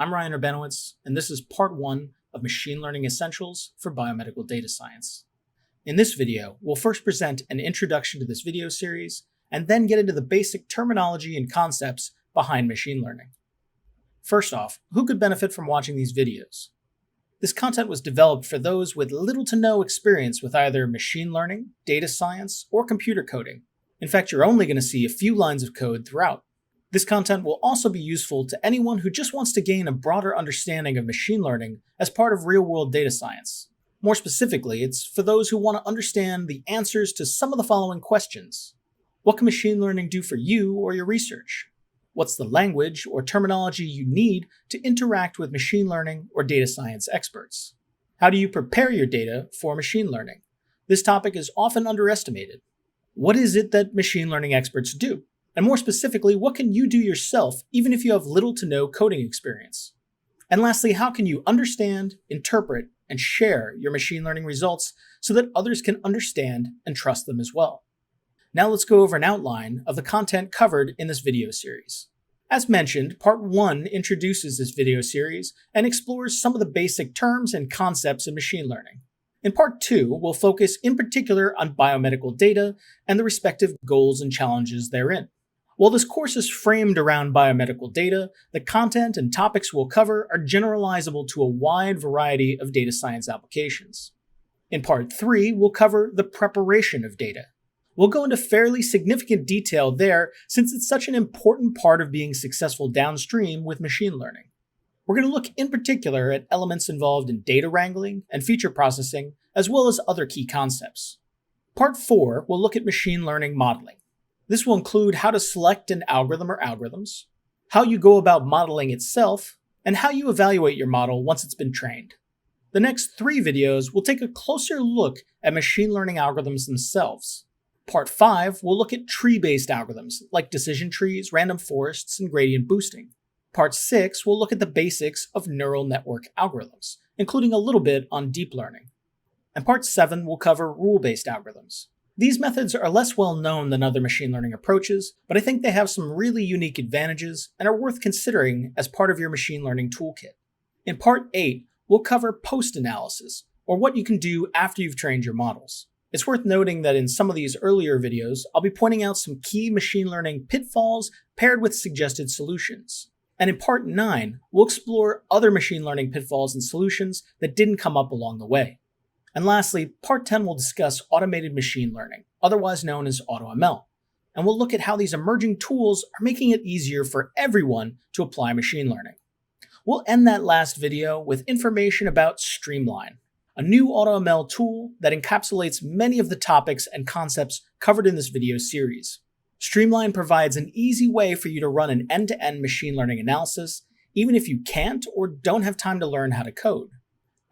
I'm Ryan Urbanowitz, and this is part 1 of Machine Learning Essentials for Biomedical Data Science. In this video, we'll first present an introduction to this video series, and then get into the basic terminology and concepts behind machine learning. First off, who could benefit from watching these videos? This content was developed for those with little to no experience with either machine learning, data science, or computer coding. In fact, you're only going to see a few lines of code throughout. This content will also be useful to anyone who just wants to gain a broader understanding of machine learning as part of real-world data science. More specifically, it's for those who want to understand the answers to some of the following questions. What can machine learning do for you or your research? What's the language or terminology you need to interact with machine learning or data science experts? How do you prepare your data for machine learning? This topic is often underestimated. What is it that machine learning experts do? And more specifically, what can you do yourself even if you have little to no coding experience? And lastly, how can you understand, interpret, and share your machine learning results so that others can understand and trust them as well? Now let's go over an outline of the content covered in this video series. As mentioned, Part 1 introduces this video series and explores some of the basic terms and concepts in machine learning. In Part 2, we'll focus in particular on biomedical data and the respective goals and challenges therein. While this course is framed around biomedical data, the content and topics we'll cover are generalizable to a wide variety of data science applications. In Part 3, we'll cover the preparation of data. We'll go into fairly significant detail there since it's such an important part of being successful downstream with machine learning. We're going to look in particular at elements involved in data wrangling and feature processing, as well as other key concepts. Part 4 will look at machine learning modeling. This will include how to select an algorithm or algorithms, how you go about modeling itself, and how you evaluate your model once it's been trained. The next 3 videos will take a closer look at machine learning algorithms themselves. Part 5 will look at tree-based algorithms like decision trees, random forests, and gradient boosting. Part 6 will look at the basics of neural network algorithms, including a little bit on deep learning. And Part 7 will cover rule-based algorithms. These methods are less well known than other machine learning approaches, but I think they have some really unique advantages and are worth considering as part of your machine learning toolkit. In Part 8, we'll cover post-analysis, or what you can do after you've trained your models. It's worth noting that in some of these earlier videos, I'll be pointing out some key machine learning pitfalls paired with suggested solutions. And in Part 9, we'll explore other machine learning pitfalls and solutions that didn't come up along the way. And lastly, Part 10 will discuss automated machine learning, otherwise known as AutoML. And we'll look at how these emerging tools are making it easier for everyone to apply machine learning. We'll end that last video with information about Streamline, a new AutoML tool that encapsulates many of the topics and concepts covered in this video series. Streamline provides an easy way for you to run an end-to-end machine learning analysis, even if you can't or don't have time to learn how to code.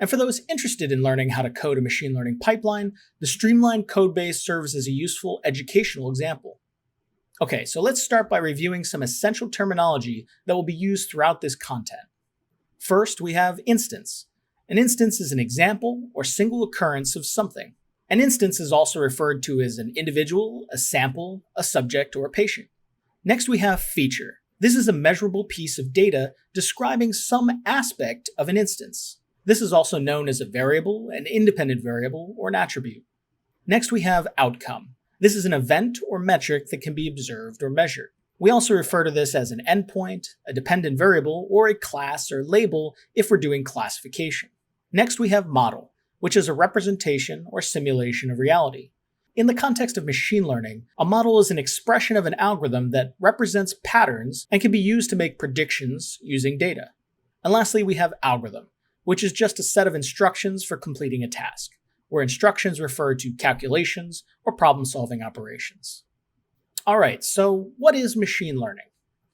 And for those interested in learning how to code a machine learning pipeline, the Streamline codebase serves as a useful educational example. Okay, so let's start by reviewing some essential terminology that will be used throughout this content. First, we have instance. An instance is an example or single occurrence of something. An instance is also referred to as an individual, a sample, a subject, or a patient. Next, we have feature. This is a measurable piece of data describing some aspect of an instance. This is also known as a variable, an independent variable, or an attribute. Next, we have outcome. This is an event or metric that can be observed or measured. We also refer to this as an endpoint, a dependent variable, or a class or label if we're doing classification. Next, we have model, which is a representation or simulation of reality. In the context of machine learning, a model is an expression of an algorithm that represents patterns and can be used to make predictions using data. And lastly, we have algorithm, which is just a set of instructions for completing a task, where instructions refer to calculations or problem-solving operations. Alright, so what is machine learning?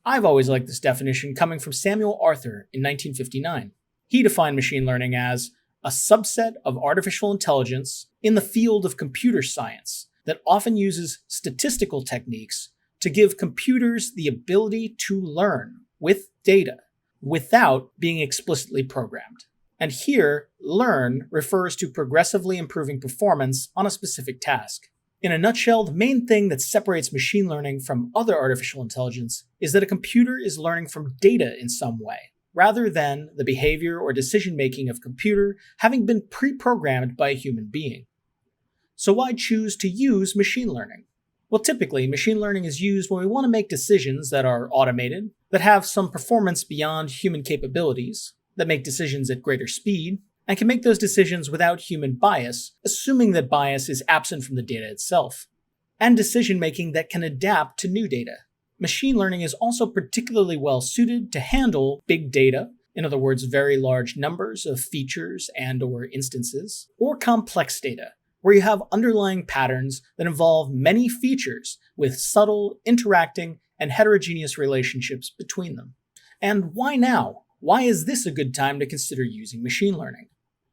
I've always liked this definition coming from Samuel Arthur in 1959. He defined machine learning as a subset of artificial intelligence in the field of computer science that often uses statistical techniques to give computers the ability to learn with data without being explicitly programmed. And here, learn refers to progressively improving performance on a specific task. In a nutshell, the main thing that separates machine learning from other artificial intelligence is that a computer is learning from data in some way, rather than the behavior or decision-making of a computer having been pre-programmed by a human being. So why choose to use machine learning? Well, typically, machine learning is used when we want to make decisions that are automated, that have some performance beyond human capabilities, that make decisions at greater speed, and can make those decisions without human bias, assuming that bias is absent from the data itself, and decision-making that can adapt to new data. Machine learning is also particularly well suited to handle big data, in other words, very large numbers of features and/or instances, or complex data, where you have underlying patterns that involve many features with subtle, interacting, and heterogeneous relationships between them. And why now? Why is this a good time to consider using machine learning?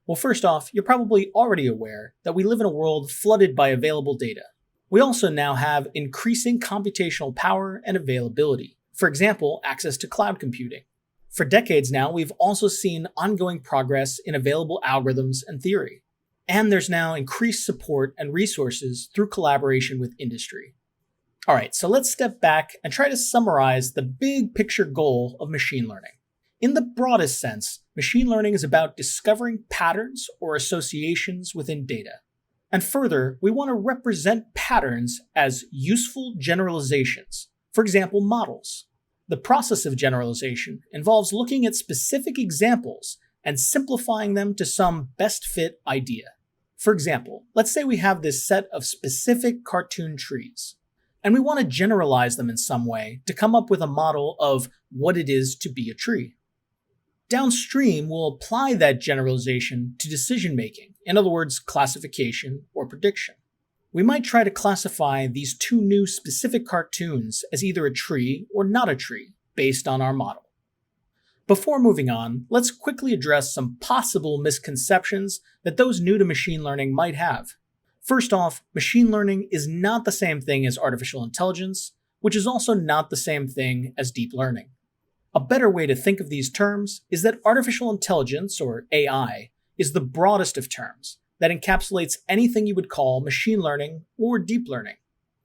Well, first off, you're probably already aware that we live in a world flooded by available data. We also now have increasing computational power and availability. For example, access to cloud computing. For decades now, we've also seen ongoing progress in available algorithms and theory. And there's now increased support and resources through collaboration with industry. Alright, so let's step back and try to summarize the big picture goal of machine learning. In the broadest sense, machine learning is about discovering patterns or associations within data. And further, we want to represent patterns as useful generalizations, for example, models. The process of generalization involves looking at specific examples and simplifying them to some best fit idea. For example, let's say we have this set of specific cartoon trees, and we want to generalize them in some way to come up with a model of what it is to be a tree. Downstream, we'll apply that generalization to decision making, in other words, classification or prediction. We might try to classify these two new specific cartoons as either a tree or not a tree, based on our model. Before moving on, let's quickly address some possible misconceptions that those new to machine learning might have. First off, machine learning is not the same thing as artificial intelligence, which is also not the same thing as deep learning. A better way to think of these terms is that artificial intelligence, or AI, is the broadest of terms that encapsulates anything you would call machine learning or deep learning.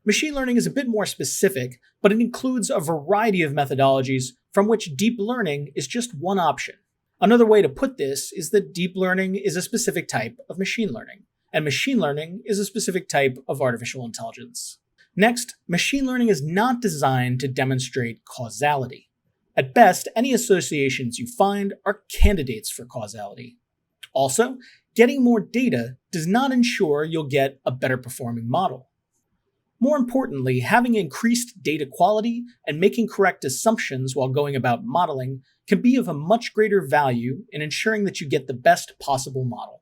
Machine learning is a bit more specific, but it includes a variety of methodologies from which deep learning is just one option. Another way to put this is that deep learning is a specific type of machine learning, and machine learning is a specific type of artificial intelligence. Next, machine learning is not designed to demonstrate causality. At best, any associations you find are candidates for causality. Also, getting more data does not ensure you'll get a better performing model. More importantly, having increased data quality and making correct assumptions while going about modeling can be of a much greater value in ensuring that you get the best possible model.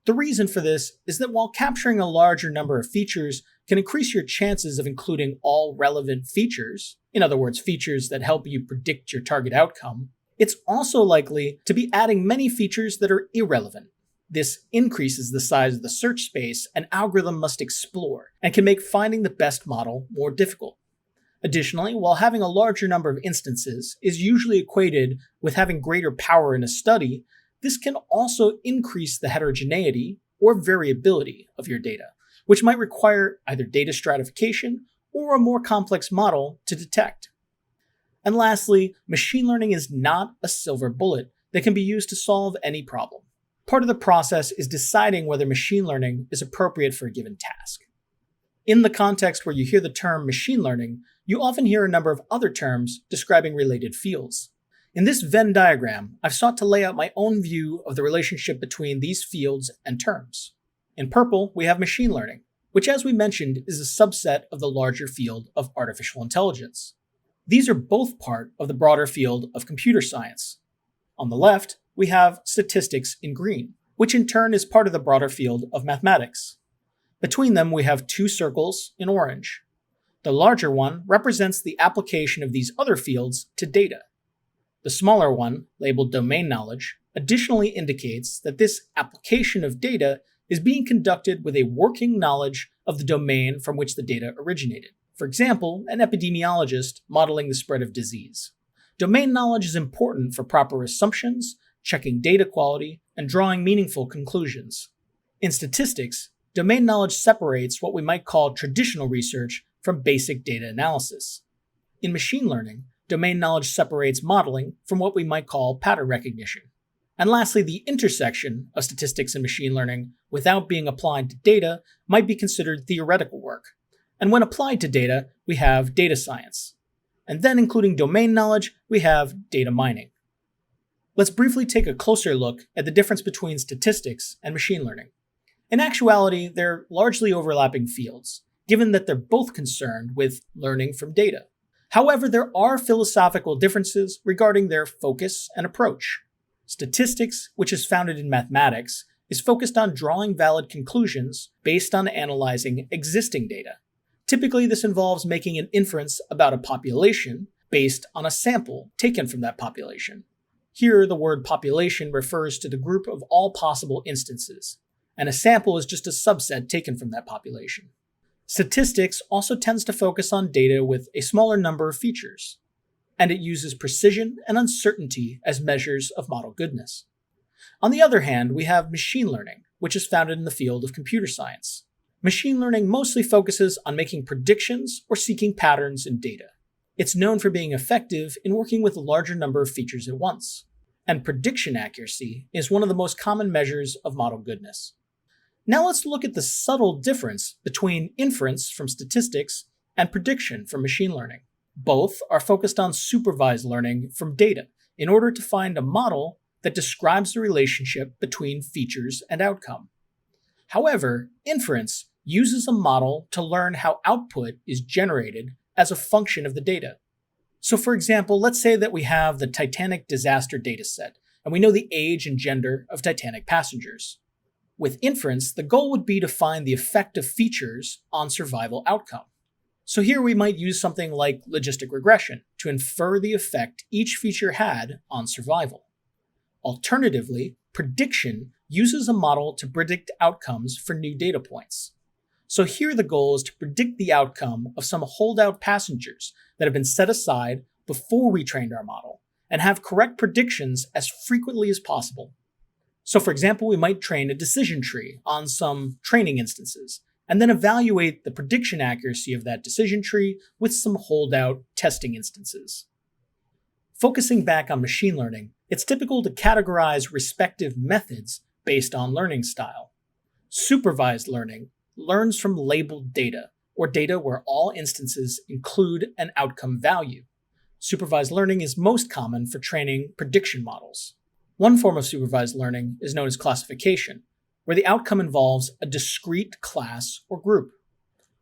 The reason for this is that while capturing a larger number of features can increase your chances of including all relevant features, in other words, features that help you predict your target outcome, it's also likely to be adding many features that are irrelevant. This increases the size of the search space an algorithm must explore and can make finding the best model more difficult. Additionally, while having a larger number of instances is usually equated with having greater power in a study, this can also increase the heterogeneity or variability of your data, which might require either data stratification or a more complex model to detect. And lastly, machine learning is not a silver bullet that can be used to solve any problem. Part of the process is deciding whether machine learning is appropriate for a given task. In the context where you hear the term machine learning, you often hear a number of other terms describing related fields. In this Venn diagram, I've sought to lay out my own view of the relationship between these fields and terms. In purple, we have machine learning, which, as we mentioned, is a subset of the larger field of artificial intelligence. These are both part of the broader field of computer science. On the left, we have statistics in green, which in turn is part of the broader field of mathematics. Between them, we have two circles in orange. The larger one represents the application of these other fields to data. The smaller one, labeled domain knowledge, additionally indicates that this application of data is being conducted with a working knowledge of the domain from which the data originated. For example, an epidemiologist modeling the spread of disease. Domain knowledge is important for proper assumptions, checking data quality, and drawing meaningful conclusions. In statistics, domain knowledge separates what we might call traditional research from basic data analysis. In machine learning, domain knowledge separates modeling from what we might call pattern recognition. And lastly, the intersection of statistics and machine learning without being applied to data might be considered theoretical work. And when applied to data, we have data science. And then including domain knowledge, we have data mining. Let's briefly take a closer look at the difference between statistics and machine learning. In actuality, they're largely overlapping fields, given that they're both concerned with learning from data. However, there are philosophical differences regarding their focus and approach. Statistics, which is founded in mathematics, is focused on drawing valid conclusions based on analyzing existing data. Typically, this involves making an inference about a population based on a sample taken from that population. Here, the word population refers to the group of all possible instances, and a sample is just a subset taken from that population. Statistics also tends to focus on data with a smaller number of features, and it uses precision and uncertainty as measures of model goodness. On the other hand, we have machine learning, which is founded in the field of computer science. Machine learning mostly focuses on making predictions or seeking patterns in data. It's known for being effective in working with a larger number of features at once, and prediction accuracy is one of the most common measures of model goodness. Now let's look at the subtle difference between inference from statistics and prediction from machine learning. Both are focused on supervised learning from data in order to find a model that describes the relationship between features and outcome. However, inference uses a model to learn how output is generated as a function of the data. So for example, let's say that we have the Titanic disaster dataset, and we know the age and gender of Titanic passengers. With inference, the goal would be to find the effect of features on survival outcome. So here we might use something like logistic regression to infer the effect each feature had on survival. Alternatively, prediction uses a model to predict outcomes for new data points. So here the goal is to predict the outcome of some holdout passengers that have been set aside before we trained our model, and have correct predictions as frequently as possible. So for example, we might train a decision tree on some training instances, and then evaluate the prediction accuracy of that decision tree with some holdout testing instances. Focusing back on machine learning, it's typical to categorize respective methods based on learning style. Supervised learning learns from labeled data, or data where all instances include an outcome value. Supervised learning is most common for training prediction models. One form of supervised learning is known as classification, where the outcome involves a discrete class or group.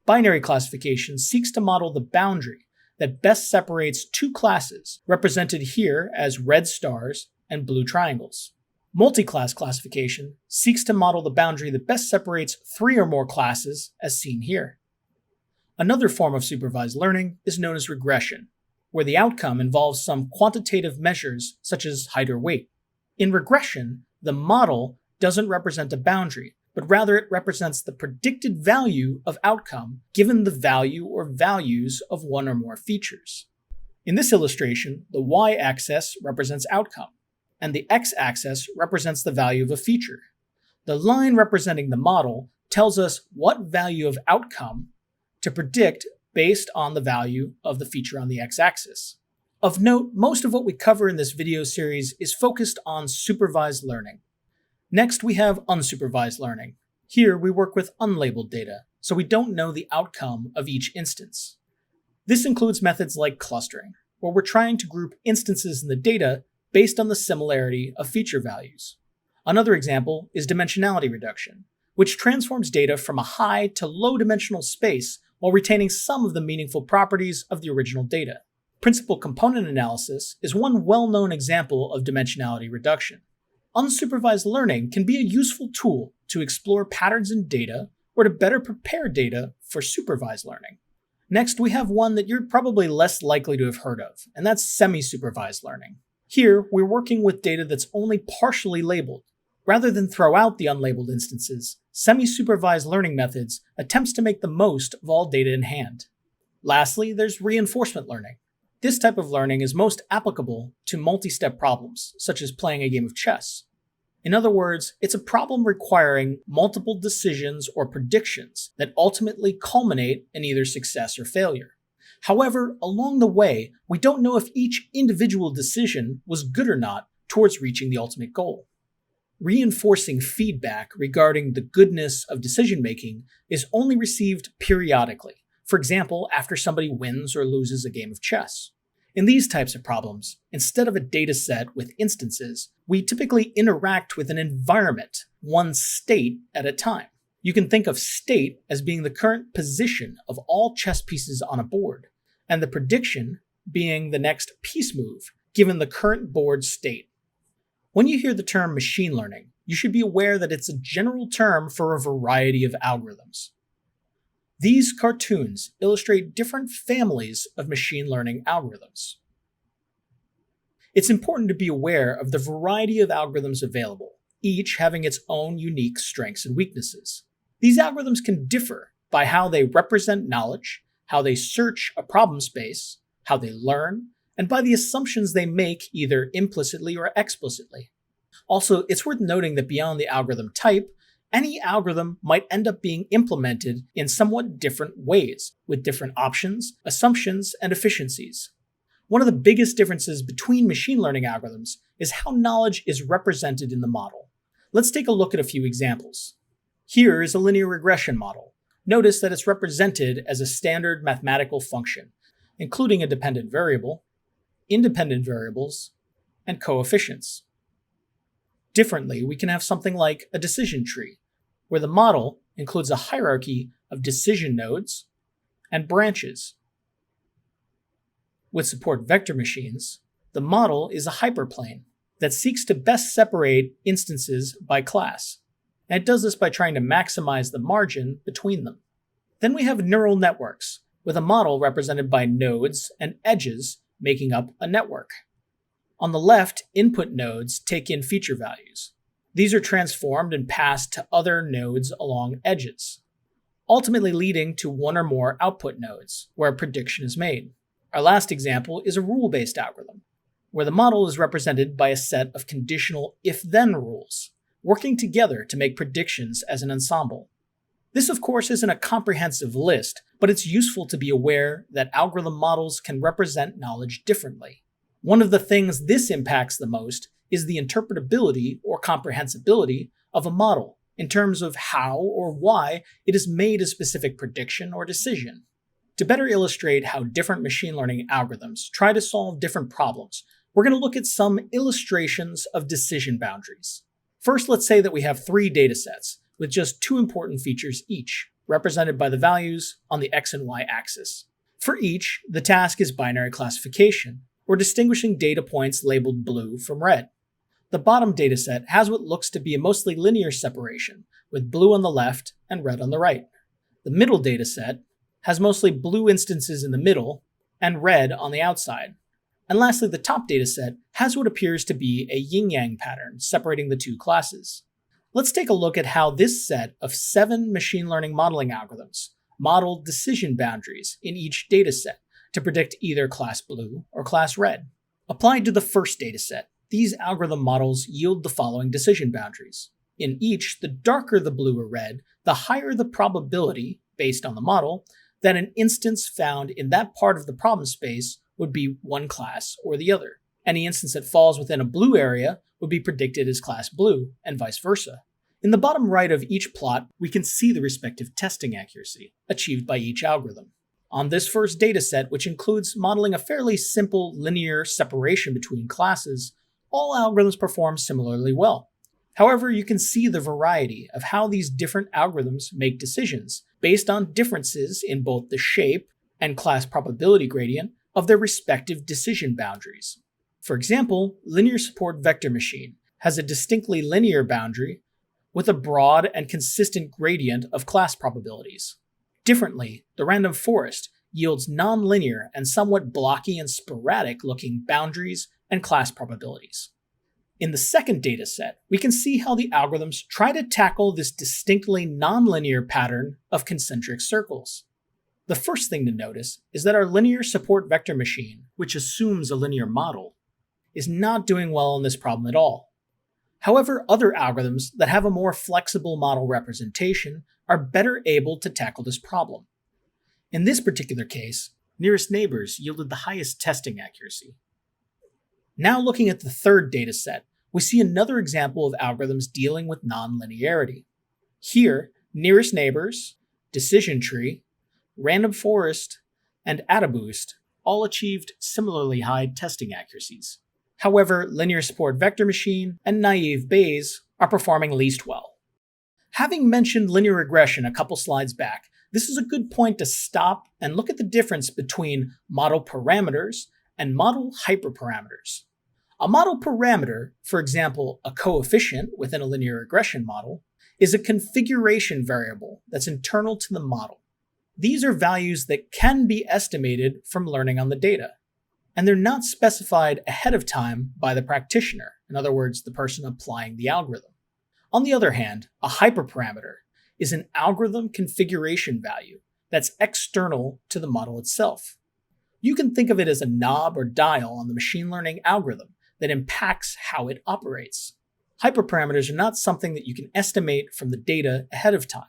Binary classification seeks to model the boundary that best separates two classes, represented here as red stars and blue triangles. Multi-class classification seeks to model the boundary that best separates three or more classes, as seen here. Another form of supervised learning is known as regression, where the outcome involves some quantitative measures such as height or weight. In regression, the model doesn't represent a boundary, but rather it represents the predicted value of outcome given the value or values of one or more features. In this illustration, the y-axis represents outcome, and the x-axis represents the value of a feature. The line representing the model tells us what value of outcome to predict based on the value of the feature on the x-axis. Of note, most of what we cover in this video series is focused on supervised learning. Next, we have unsupervised learning. Here, we work with unlabeled data, so we don't know the outcome of each instance. This includes methods like clustering, where we're trying to group instances in the data based on the similarity of feature values. Another example is dimensionality reduction, which transforms data from a high to low dimensional space while retaining some of the meaningful properties of the original data. Principal component analysis is one well-known example of dimensionality reduction. Unsupervised learning can be a useful tool to explore patterns in data or to better prepare data for supervised learning. Next, we have one that you're probably less likely to have heard of, and that's semi-supervised learning. Here, we're working with data that's only partially labeled. Rather than throw out the unlabeled instances, semi-supervised learning methods attempts to make the most of all data in hand. Lastly, there's reinforcement learning. This type of learning is most applicable to multi-step problems, such as playing a game of chess. In other words, it's a problem requiring multiple decisions or predictions that ultimately culminate in either success or failure. However, along the way, we don't know if each individual decision was good or not towards reaching the ultimate goal. Reinforcing feedback regarding the goodness of decision-making is only received periodically, for example, after somebody wins or loses a game of chess. In these types of problems, instead of a dataset with instances, we typically interact with an environment, one state at a time. You can think of state as being the current position of all chess pieces on a board, and the prediction being the next piece move, given the current board state. When you hear the term machine learning, you should be aware that it's a general term for a variety of algorithms. These cartoons illustrate different families of machine learning algorithms. It's important to be aware of the variety of algorithms available, each having its own unique strengths and weaknesses. These algorithms can differ by how they represent knowledge, how they search a problem space, how they learn, and by the assumptions they make either implicitly or explicitly. Also, it's worth noting that beyond the algorithm type, any algorithm might end up being implemented in somewhat different ways, with different options, assumptions, and efficiencies. One of the biggest differences between machine learning algorithms is how knowledge is represented in the model. Let's take a look at a few examples. Here is a linear regression model. Notice that it's represented as a standard mathematical function, including a dependent variable, independent variables, and coefficients. Differently, we can have something like a decision tree, where the model includes a hierarchy of decision nodes and branches. With support vector machines, the model is a hyperplane that seeks to best separate instances by class, and it does this by trying to maximize the margin between them. Then we have neural networks, with a model represented by nodes and edges making up a network. On the left, input nodes take in feature values. These are transformed and passed to other nodes along edges, ultimately leading to one or more output nodes, where a prediction is made. Our last example is a rule-based algorithm, where the model is represented by a set of conditional if-then rules, working together to make predictions as an ensemble. This, of course, isn't a comprehensive list, but it's useful to be aware that algorithm models can represent knowledge differently. One of the things this impacts the most is the interpretability or comprehensibility of a model in terms of how or why it has made a specific prediction or decision. To better illustrate how different machine learning algorithms try to solve different problems, we're going to look at some illustrations of decision boundaries. First, let's say that we have 3 datasets with just 2 important features each, represented by the values on the x and y axis. For each, the task is binary classification, or distinguishing data points labeled blue from red. The bottom dataset has what looks to be a mostly linear separation, with blue on the left and red on the right. The middle dataset has mostly blue instances in the middle and red on the outside. And lastly, the top dataset has what appears to be a yin-yang pattern separating the 2 classes. Let's take a look at how this set of 7 machine learning modeling algorithms modeled decision boundaries in each dataset to predict either class blue or class red. Applied to the first dataset, these algorithm models yield the following decision boundaries. In each, the darker the blue or red, the higher the probability, based on the model, that an instance found in that part of the problem space would be one class or the other. Any instance that falls within a blue area would be predicted as class blue, and vice versa. In the bottom right of each plot, we can see the respective testing accuracy achieved by each algorithm. On this first dataset, which includes modeling a fairly simple linear separation between classes, all algorithms perform similarly well. However, you can see the variety of how these different algorithms make decisions based on differences in both the shape and class probability gradient of their respective decision boundaries. For example, linear support vector machine has a distinctly linear boundary with a broad and consistent gradient of class probabilities. Differently, the random forest yields nonlinear and somewhat blocky and sporadic looking boundaries and class probabilities. In the second dataset, we can see how the algorithms try to tackle this distinctly nonlinear pattern of concentric circles. The first thing to notice is that our linear support vector machine, which assumes a linear model, is not doing well on this problem at all. However, other algorithms that have a more flexible model representation are better able to tackle this problem. In this particular case, Nearest neighbors yielded the highest testing accuracy. Now looking at the third dataset, we see another example of algorithms dealing with nonlinearity. Here, nearest neighbors, decision tree, random forest, and AdaBoost all achieved similarly high testing accuracies. However, linear support vector machine and naive Bayes are performing least well. Having mentioned linear regression a couple slides back, this is a good point to stop and look at the difference between model parameters and model hyperparameters. A model parameter, for example, a coefficient within a linear regression model, is a configuration variable that's internal to the model. These are values that can be estimated from learning on the data, and they're not specified ahead of time by the practitioner, in other words, the person applying the algorithm. On the other hand, a hyperparameter is an algorithm configuration value that's external to the model itself. You can think of it as a knob or dial on the machine learning algorithm that impacts how it operates. Hyperparameters are not something that you can estimate from the data ahead of time.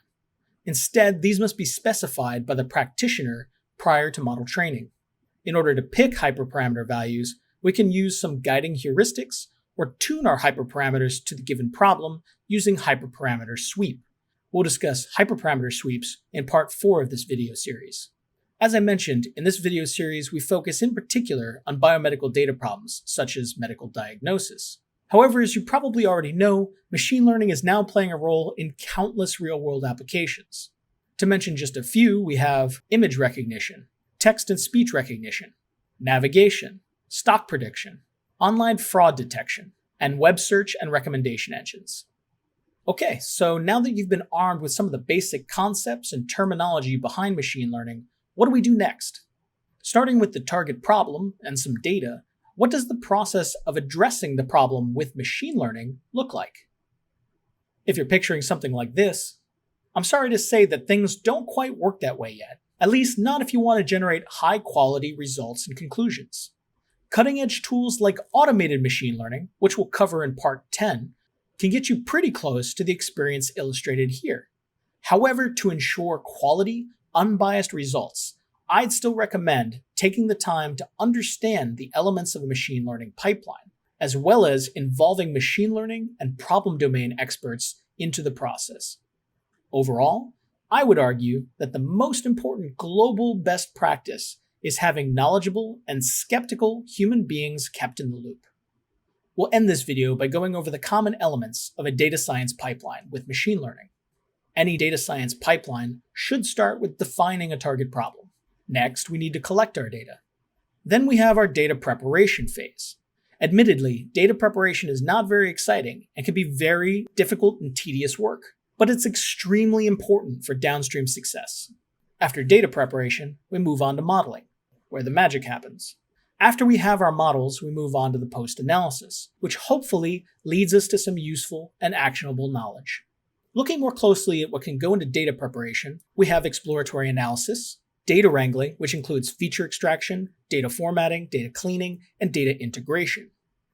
Instead, these must be specified by the practitioner prior to model training. In order to pick hyperparameter values, we can use some guiding heuristics or tune our hyperparameters to the given problem using hyperparameter sweep. We'll discuss hyperparameter sweeps in part 4 of this video series. As I mentioned, in this video series, we focus in particular on biomedical data problems, such as medical diagnosis. However, as you probably already know, machine learning is now playing a role in countless real-world applications. To mention just a few, we have image recognition, text and speech recognition, navigation, stock prediction, online fraud detection, and web search and recommendation engines. Okay, so now that you've been armed with some of the basic concepts and terminology behind machine learning, what do we do next? Starting with the target problem and some data, what does the process of addressing the problem with machine learning look like? If you're picturing something like this, I'm sorry to say that things don't quite work that way yet, at least not if you want to generate high-quality results and conclusions. Cutting-edge tools like automated machine learning, which we'll cover in part 10, can get you pretty close to the experience illustrated here. However, to ensure quality, unbiased results, I'd still recommend taking the time to understand the elements of a machine learning pipeline, as well as involving machine learning and problem domain experts into the process. Overall, I would argue that the most important global best practice is having knowledgeable and skeptical human beings kept in the loop. We'll end this video by going over the common elements of a data science pipeline with machine learning. Any data science pipeline should start with defining a target problem. Next, we need to collect our data. Then we have our data preparation phase. Admittedly, data preparation is not very exciting and can be very difficult and tedious work, but it's extremely important for downstream success. After data preparation, we move on to modeling, where the magic happens. After we have our models, we move on to the post-analysis, which hopefully leads us to some useful and actionable knowledge. Looking more closely at what can go into data preparation, we have exploratory analysis, data wrangling, which includes feature extraction, data formatting, data cleaning, and data integration.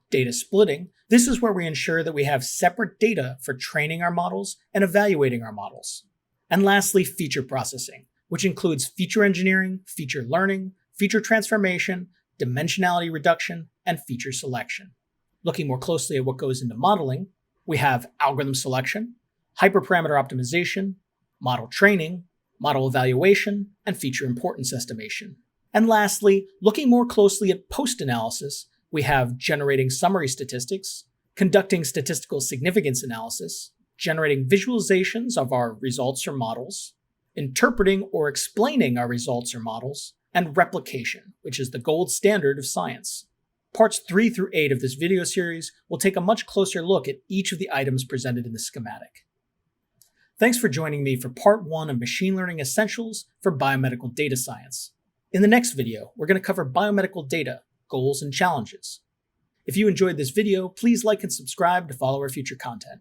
Data splitting, this is where we ensure that we have separate data for training our models and evaluating our models. And lastly, feature processing, which includes feature engineering, feature learning, feature transformation, dimensionality reduction, and feature selection. Looking more closely at what goes into modeling, we have algorithm selection, hyperparameter optimization, model training, model evaluation, and feature importance estimation. And lastly, looking more closely at post-analysis, we have generating summary statistics, conducting statistical significance analysis, generating visualizations of our results or models, interpreting or explaining our results or models, and replication, which is the gold standard of science. Parts 3 through 8 of this video series will take a much closer look at each of the items presented in the schematic. Thanks for joining me for part 1 of Machine Learning Essentials for Biomedical Data Science. In the next video, we're going to cover biomedical data, goals, and challenges. If you enjoyed this video, please like and subscribe to follow our future content.